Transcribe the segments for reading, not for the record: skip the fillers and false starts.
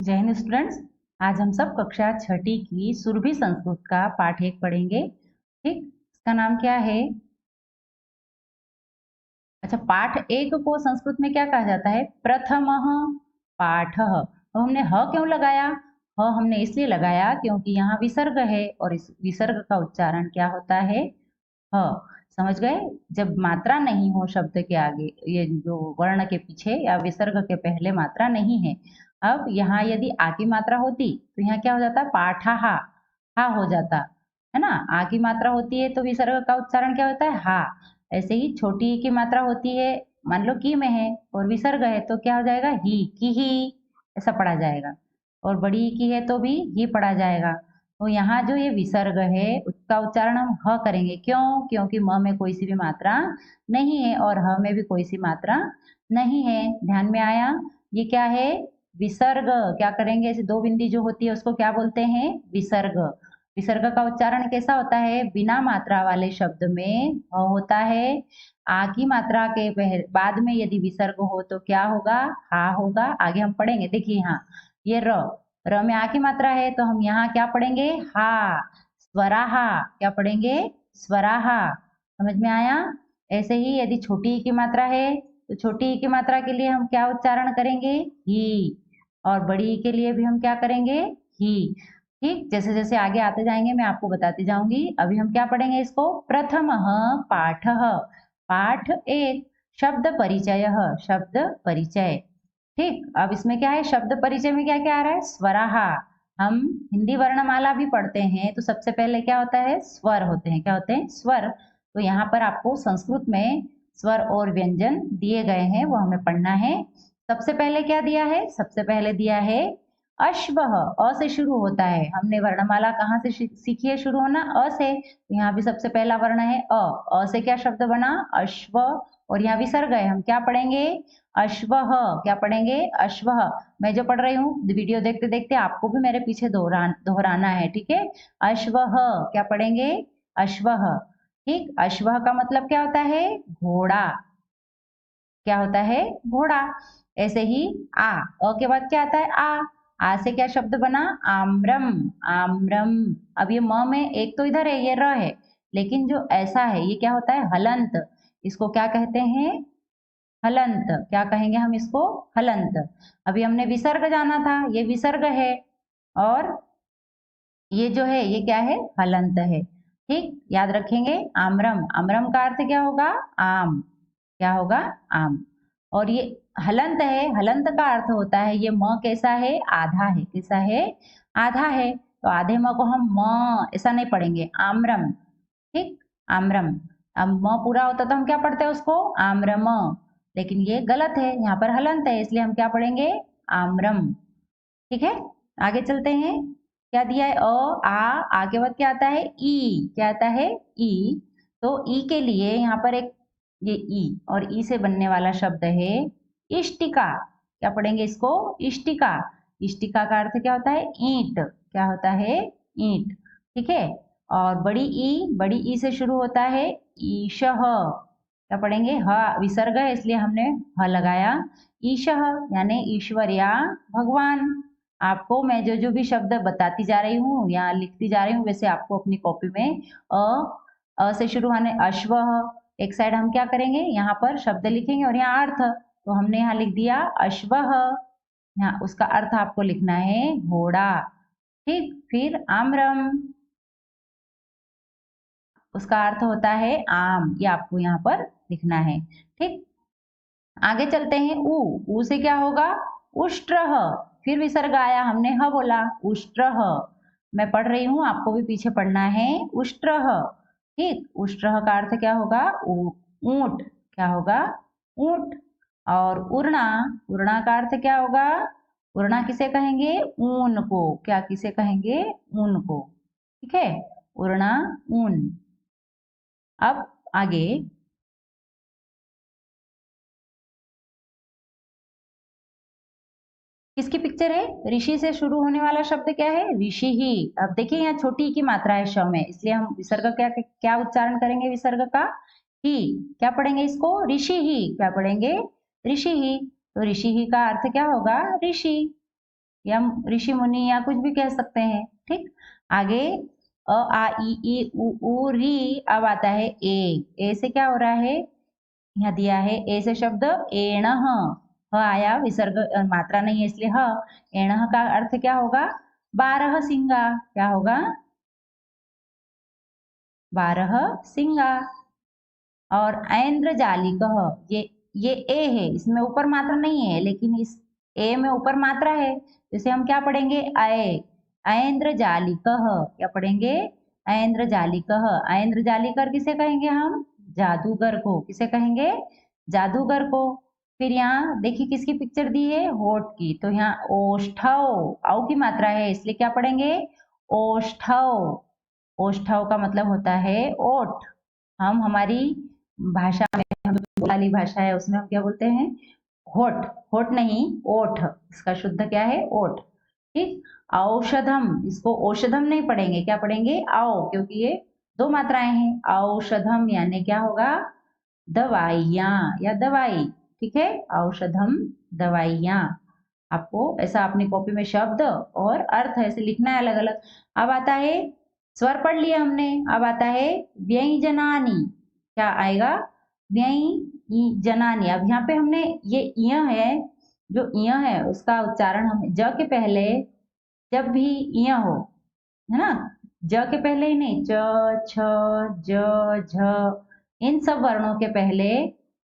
जय हिंद स्टूडेंट्स। आज हम सब कक्षा छठी की सुरभि संस्कृत का पाठ 1 पढ़ेंगे। ठीक, इसका नाम क्या है? अच्छा, पाठ 1 को संस्कृत में क्या कहा जाता है? प्रथमः पाठः। तो हमने ह क्यों लगाया? ह हमने इसलिए लगाया क्योंकि यहाँ विसर्ग है और इस विसर्ग का उच्चारण क्या होता है? ह। समझ गए? जब मात्रा नहीं हो शब्द के आगे, ये जो वर्ण के पीछे या विसर्ग के पहले मात्रा नहीं है। अब यहाँ यदि आ की मात्रा होती तो यहाँ क्या हो जाता? पाठः, हा हो जाता, है ना? आ की मात्रा होती है तो विसर्ग का उच्चारण क्या होता है? हा। ऐसे ही छोटी ई की मात्रा होती है, मान लो की में है और विसर्ग है तो क्या हो जाएगा? ही, की ही, ऐसा पढ़ा जाएगा। और बड़ी ई की है तो भी ही पढ़ा जाएगा। तो यहाँ जो ये विसर्ग है उसका उच्चारण हम ह करेंगे। क्यों? क्योंकि म में कोई सी भी मात्रा नहीं है और ह में भी कोई सी मात्रा नहीं है। ध्यान में आया? ये क्या है? विसर्ग। क्या करेंगे? ऐसे दो बिंदी जो होती है उसको क्या बोलते हैं? विसर्ग। विसर्ग का उच्चारण कैसा होता है? बिना मात्रा वाले शब्द में ह होता है। आ की मात्रा के बाद में यदि विसर्ग हो तो क्या होगा? हा होगा। आगे हम पढ़ेंगे। देखिए यहाँ ये र में आ की मात्रा है तो हम यहाँ क्या पढ़ेंगे? हा, स्वराहा। क्या पढ़ेंगे? स्वराहा। समझ में आया? ऐसे ही यदि छोटी ई की मात्रा है तो छोटी ई की मात्रा के लिए हम क्या उच्चारण करेंगे? ही। और बड़ी ई के लिए भी हम क्या करेंगे? ही। ठीक, जैसे जैसे आगे आते जाएंगे मैं आपको बताती जाऊंगी। अभी हम क्या पढ़ेंगे इसको? प्रथमः पाठः। पाठ 1 शब्द परिचय। शब्द परिचय। ठीक, अब इसमें क्या है? शब्द परिचय में क्या क्या आ रहा है? स्वराहा। हम हिंदी वर्णमाला भी पढ़ते हैं तो सबसे पहले क्या होता है? स्वर होते हैं। क्या होते हैं? स्वर। तो यहाँ पर आपको संस्कृत में स्वर और व्यंजन दिए गए हैं, वो हमें पढ़ना है। सबसे पहले क्या दिया है? सबसे पहले दिया है अश्वः। अ से शुरू होता है। हमने वर्णमाला कहाँ से सीखी है शुरू होना? अ से। तो यहाँ भी सबसे पहला वर्ण है अ। अ से क्या शब्द बना? अश्व। और यहाँ विसर्ग है, हम क्या पढ़ेंगे? अश्वः। क्या पढ़ेंगे? अश्वः। मैं जो पढ़ रही हूँ वीडियो देखते देखते आपको भी मेरे पीछे दोहराना है। ठीक है? अश्वः। क्या पढ़ेंगे? अश्वः। ठीक, अश्वः का मतलब क्या होता है? घोड़ा। क्या होता है? घोड़ा। ऐसे ही अ के बाद क्या आता है? आ से क्या शब्द बना? आम्रम। आम्रम। अब ये म में एक तो इधर है, ये र है, लेकिन जो ऐसा है ये क्या होता है? हलंत। इसको क्या कहते हैं? हलंत। क्या कहेंगे हम इसको? हलंत। अभी हमने विसर्ग जाना था, ये विसर्ग है और ये जो है ये क्या है? हलंत है। ठीक, याद रखेंगे। आम्रम। आम्रम का अर्थ क्या होगा? आम। क्या होगा? आम। और ये हलंत है, हलंत का अर्थ होता है ये म कैसा है? आधा है। कैसा है? आधा है। तो आधे म को हम म ऐसा नहीं पढ़ेंगे, आम्रम। ठीक, आम्रम। अब म पूरा होता तो हम क्या पढ़ते हैं उसको? आम्रम। लेकिन ये गलत है, यहाँ पर हलंत है इसलिए हम क्या पढ़ेंगे? आम्रम। ठीक है, आगे चलते हैं। क्या दिया है? आ के बाद क्या आता है? ई। क्या आता है? ई। तो ई के लिए यहाँ पर एक ये ई और ई से बनने वाला शब्द है इष्टिका। क्या पढ़ेंगे इसको? इष्टिका। इष्टिका का अर्थ क्या होता है? ईंट। क्या होता है? ईंट। ठीक है, और बड़ी ई से शुरू होता है ईशः। क्या पढ़ेंगे? ह विसर्ग है इसलिए हमने ह लगाया। ईशः यानी ईश्वर या भगवान। आपको मैं जो जो भी शब्द बताती जा रही हूँ या लिखती जा रही हूँ वैसे आपको अपनी कॉपी में अ से शुरू होने अश्वः, एक साइड हम क्या करेंगे? यहाँ पर शब्द लिखेंगे और यहाँ अर्थ। तो हमने यहाँ लिख दिया अश्वः। यहाँ उसका अर्थ आपको लिखना है घोड़ा। ठीक, फिर आम्रम, उसका अर्थ होता है आम। ये आपको यहाँ पर लिखना है। ठीक, आगे चलते हैं। ऊ से क्या होगा? उष्ट्रः। फिर विसर्ग आया, हमने ह बोला उष्ट्रः। मैं पढ़ रही हूँ, आपको भी पीछे पढ़ना है। उष्ट्रः। ठीक, उष्ट्रः का अर्थ क्या होगा? ऊंट। क्या होगा? ऊंट। और उड़ना। उड़ना का अर्थ क्या होगा? उड़ना किसे कहेंगे? ऊन को। क्या किसे कहेंगे? ऊन को। ठीक है, उड़ना, ऊन। अब आगे किसकी पिक्चर है? ऋषि से शुरू होने वाला शब्द क्या है? ऋषि ही। अब देखिए यहाँ छोटी की मात्रा है श में, इसलिए हम विसर्ग क्या क्या उच्चारण करेंगे? विसर्ग का ही। क्या पढ़ेंगे इसको? ऋषि ही। क्या पढ़ेंगे? ऋषि ही। तो ऋषि ही का अर्थ क्या होगा? ऋषि। या ऋषि मुनि या कुछ भी कह सकते हैं। ठीक, आगे अ आ इ ई उ ऊ री। अब आता है ए से क्या हो रहा है, यहाँ दिया है ए से शब्द एणः। ह आया, विसर्ग मात्रा नहीं है इसलिए ह। एणः का अर्थ क्या होगा, 12 सिंगा। क्या होगा, 12 सिंगा। और ऐन्द्रजालिकः, ये ए है, इसमें ऊपर मात्रा नहीं है, लेकिन इस ए में ऊपर मात्रा है, इसे हम क्या पढ़ेंगे, ऐन्द्रजालिकः। क्या पढ़ेंगे, ऐन्द्रजालिकः। ऐन्द्रजालिकर किसे कहेंगे हम, जादूगर को। किसे कहेंगे, जादूगर को। फिर यहाँ देखिए किसकी पिक्चर दी है, होठ की, तो यहाँ ओष्ठव, औ की मात्रा है इसलिए क्या पढ़ेंगे, ओष्ठव। ओष्ठव का मतलब होता है ओठ। हम हमारी भाषा में, हम वाली भाषा है उसमें हम क्या बोलते हैं, होठ। होठ नहीं, ओठ, इसका शुद्ध क्या है, ओठ। ठीक, औषधम, इसको औषधम नहीं पढ़ेंगे, क्या पढ़ेंगे, आओ, क्योंकि ये दो मात्राएं हैं। औषधम यानी क्या होगा, दवाइयाँ या दवाई। ठीक है, औषधम, दवाइयाँ। आपको ऐसा अपनी कॉपी में शब्द और अर्थ ऐसे लिखना है अलग अलग। अब आता है, स्वर पढ़ लिया हमने, अब आता है व्यंजनानी। क्या आएगा, व्यंजनानी। अब यहाँ पे हमने ये य है, जो य है उसका उच्चारण हम ज के पहले, जब भी य हो, है ना, ज के पहले ही नहीं, च, छ, ज, झ, इन सब वर्णों के पहले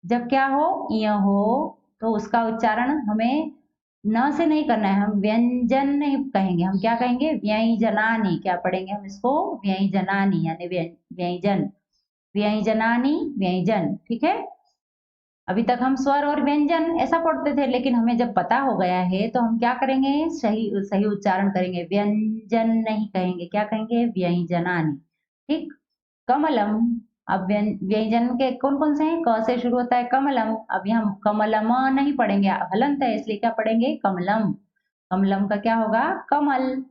जब क्या हो, य हो, तो उसका उच्चारण हमें न से नहीं करना है, हम व्यंजन नहीं कहेंगे, हम क्या कहेंगे, व्यंजनानी। क्या पढ़ेंगे हम इसको, व्यंजनानी यानी व्यंजन, व्यंजनानी, व्यंजन। ठीक है, अभी तक हम स्वर और व्यंजन ऐसा पढ़ते थे, लेकिन हमें जब पता हो गया है तो हम क्या करेंगे, सही सही उच्चारण करेंगे, व्यंजन नहीं कहेंगे, क्या कहेंगे, व्यंजनानी। ठीक, कमलम। अब व्यंजन के कौन कौन से हैं, क से शुरू होता है कमलम। अब यहाँ कमलम नहीं पढ़ेंगे, हलंत है इसलिए क्या पढ़ेंगे, कमलम। कमलम का क्या होगा, कमल।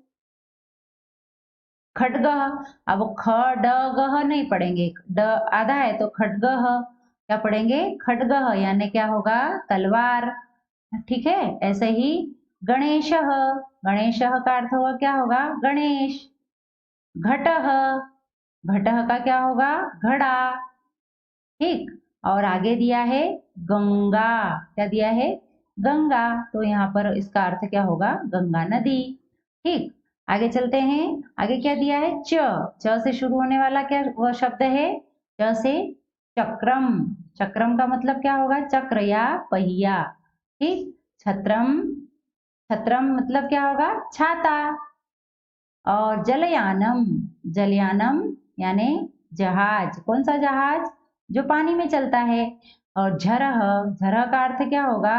खड्गः, अब खडगः नहीं पढ़ेंगे, ड आधा है तो खड्गः। क्या पढ़ेंगे, खड्गः यानी क्या होगा, तलवार। ठीक है, ऐसे ही गणेशः। गणेशः का अर्थ होगा, क्या होगा, गणेश। घटः, घटः का क्या होगा, घड़ा। ठीक, और आगे दिया है गंगा। क्या दिया है, गंगा, तो यहाँ पर इसका अर्थ क्या होगा, गंगा नदी। ठीक, आगे चलते हैं, आगे क्या दिया है, च से शुरू होने वाला क्या वह शब्द है, च से चक्रम। चक्रम का मतलब क्या होगा, चक्र या पहिया। ठीक, छत्रम, छत्रम मतलब क्या होगा, छाता। और जलयानम, जलयानम यानी जहाज। कौन सा जहाज, जो पानी में चलता है। और झरह, झरह का अर्थ क्या होगा,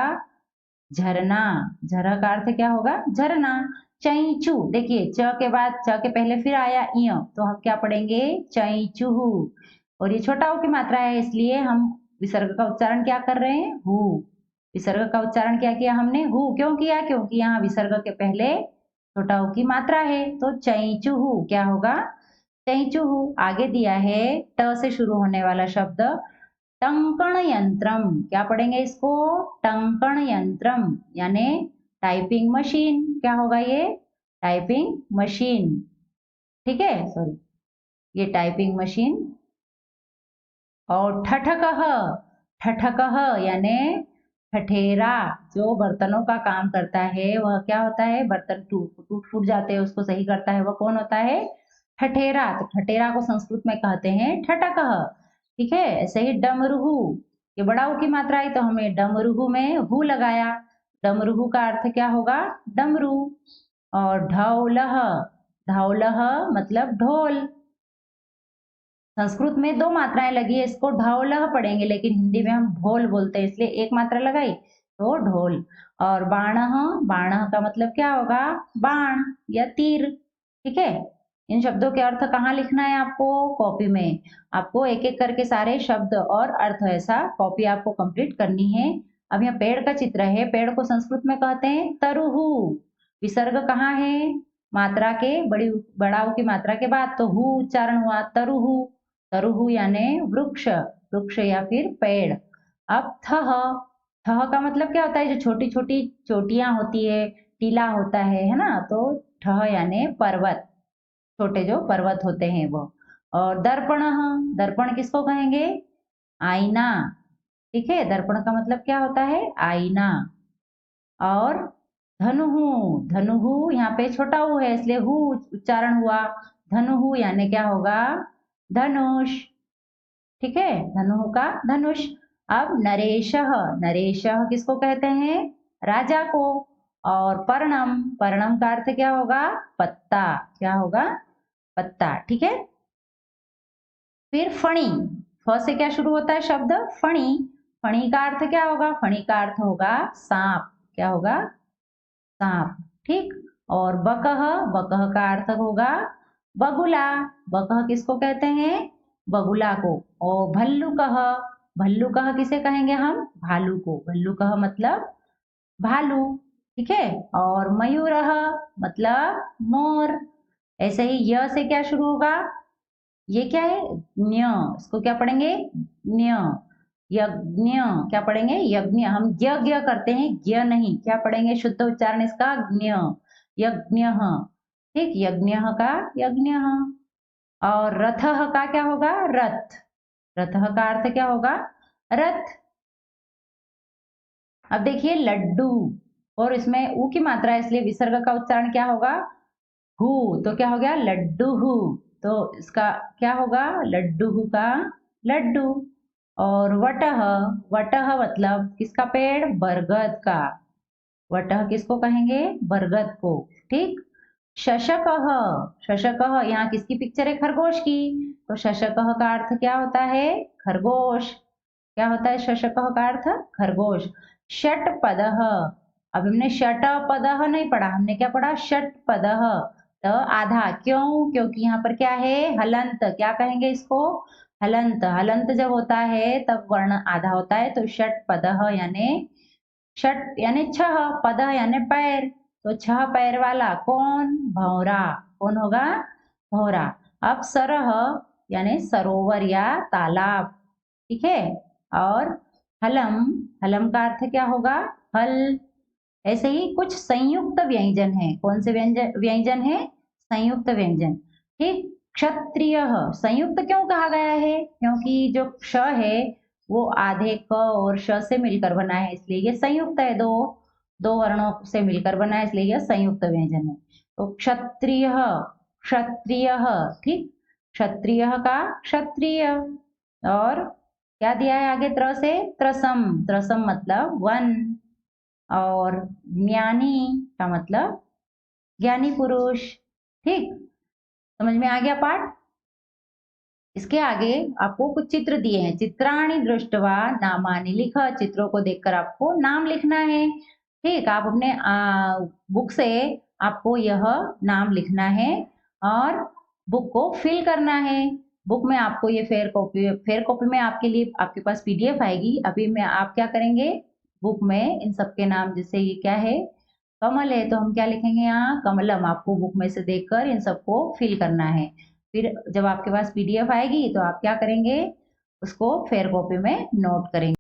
झरना। झरह का अर्थ क्या होगा, झरना। चैचू, देखिए च के बाद, च के पहले फिर आया इय, तो हम क्या पढ़ेंगे, चैचूहू। और ये छोटा ऊ की मात्रा है इसलिए हम विसर्ग का उच्चारण क्या कर रहे हैं, हु। विसर्ग का उच्चारण क्या किया हमने, हु। क्यों किया, क्योंकि यहाँ विसर्ग के पहले छोटा ऊ की मात्रा है, तो चैचूहू क्या होगा, चैचूहू। आगे दिया है ट से शुरू होने वाला शब्द टंकण यंत्रम। क्या पढ़ेंगे इसको, टंकण यंत्रम यानी टाइपिंग मशीन। क्या होगा ये, टाइपिंग मशीन। ठीक है, सॉरी, ये टाइपिंग मशीन। और ठठकह, ठठकह यानी ठठेरा, जो बर्तनों का काम करता है, वह क्या होता है, बर्तन टूट फूट जाते हैं उसको सही करता है, वह कौन होता है, ठठेरा। तो ठठेरा को संस्कृत में कहते हैं ठठकह। ठीक है, ऐसे ही डमरुहु, ये बड़ा ऊ की मात्रा है तो हमें डमरुहु में हु लगाया। डमरुहु का अर्थ क्या होगा, डमरू। और ढौलह, ढौलह मतलब ढोल। संस्कृत में दो मात्राएं लगी है, इसको ढौलह पढ़ेंगे, लेकिन हिंदी में हम ढोल बोलते हैं इसलिए एक मात्रा लगाई तो ढोल। और बाणः, बाणः का मतलब क्या होगा, बाण या तीर। ठीक है, इन शब्दों के अर्थ कहाँ लिखना है आपको, कॉपी में। आपको एक एक करके सारे शब्द और अर्थ ऐसा कॉपी आपको कंप्लीट करनी है। अब यहाँ पेड़ का चित्र है, पेड़ को संस्कृत में कहते हैं तरुहु। विसर्ग कहाँ है, मात्रा के बड़ा ऊ की मात्रा के बाद, तो हु उच्चारण हुआ, तरुहु। तरुहु यानी वृक्ष, वृक्ष या फिर पेड़। अब थह, थह का मतलब क्या होता है, जो छोटी छोटी चोटियां होती है, टीला होता है ना, तो ठह यानी पर्वत, छोटे जो पर्वत होते हैं वो। और दर्पण, दर्पण किसको कहेंगे? आईना, ठीक है। दर्पण का मतलब क्या होता है? आईना। और धनुहु, धनुहु यहाँ पे छोटा ऊ है इसलिए हु उच्चारण हुआ। धनुहु यानी क्या होगा? धनुष, ठीक है। धनुहु का धनुष। अब नरेशः, नरेशः किसको कहते हैं? राजा को। और पर्णम, पर्णम का अर्थ क्या होगा? पत्ता, क्या होगा? पत्ता, ठीक है। फिर फणी, फ से क्या शुरू होता है शब्द? फणी। फणी का अर्थ क्या होगा? फणी का अर्थ होगा सांप, क्या होगा? सांप, ठीक। और बकह, बकह का अर्थ होगा बगुला। बकह किसको कहते हैं? बगुला को। और भल्लुकह, भल्लुकह किसे कहेंगे हम? भालू को। भल्लुकह मतलब भालू, ठीक है। और मयूरह मतलब मोर। ऐसे ही य से क्या शुरू होगा? ये क्या है? न्य, इसको क्या पढ़ेंगे? न्य। यज्ञ, क्या पढ़ेंगे? यज्ञ। हम यज्ञ करते हैं, ज्ञ नहीं। क्या पढ़ेंगे? शुद्ध उच्चारण इसका ज्ञ, यज्ञ, ठीक। यज्ञ का यज्ञ। और रथः का क्या होगा? रथ। रथः का अर्थ क्या होगा? रथ। अब देखिए लड्डू, और इसमें ऊ की मात्रा है इसलिए विसर्ग का उच्चारण क्या होगा? हु, तो क्या हो गया? लड्डू हु। तो इसका क्या होगा? लड्डू हु का लड्डू। और वटह, वटह मतलब किसका पेड़? बरगद का। वटह किसको कहेंगे? बरगद को, ठीक। शशकः, शशकः यहाँ किसकी पिक्चर है? खरगोश की। तो शशकः का अर्थ क्या होता है? खरगोश। क्या होता है शशकः का अर्थ? खरगोश। षटपदः, अब हमने षटपदः नहीं पढ़ा, हमने क्या पढ़ा? षटपदः। तो आधा, क्यों? क्योंकि यहाँ पर क्या है? हलंत, क्या कहेंगे इसको? हलंत। हलंत जब होता है तब वर्ण आधा होता है। तो षटपदः यानी षट यानी छह, पद यानी पैर, तो छह पैर वाला कौन? भौरा। कौन होगा? भौरा। अब सरह यानी सरोवर या तालाब, ठीक है। और हलम, हलम का अर्थ क्या होगा? हल। ऐसे ही कुछ संयुक्त व्यंजन है। कौन से व्यंजन व्यंजन है? संयुक्त व्यंजन, ठीक। क्षत्रिय, संयुक्त क्यों कहा गया है? क्योंकि जो क्ष है वो आधे क और श से मिलकर बना है, इसलिए ये संयुक्त है। दो दो वर्णों से मिलकर बना है, इसलिए यह संयुक्त व्यंजन है। तो क्षत्रिय, क्षत्रिय, ठीक। क्षत्रिय का क्षत्रिय। और क्या दिया है आगे? त्र से त्रसम, त्रसम मतलब वन। और ज्ञानी का मतलब ज्ञानी पुरुष, ठीक। समझ में आ गया पाठ? इसके आगे आपको कुछ चित्र दिए हैं। चित्राणि दृष्टवा नामानि लिख, चित्रों को देखकर आपको नाम लिखना है, ठीक। आप अपने बुक से आपको यह नाम लिखना है और बुक को फिल करना है। बुक में आपको ये फेयर कॉपी में आपके लिए आपके पास पीडीएफ आएगी। अभी मैं आप क्या करेंगे? बुक में इन सबके नाम, जैसे ये क्या है? कमल है, तो हम क्या लिखेंगे यहाँ? कमलम। आपको बुक में से देखकर इन सबको फिल करना है। फिर जब आपके पास पीडीएफ आएगी तो आप क्या करेंगे? उसको फेयर कॉपी में नोट करेंगे।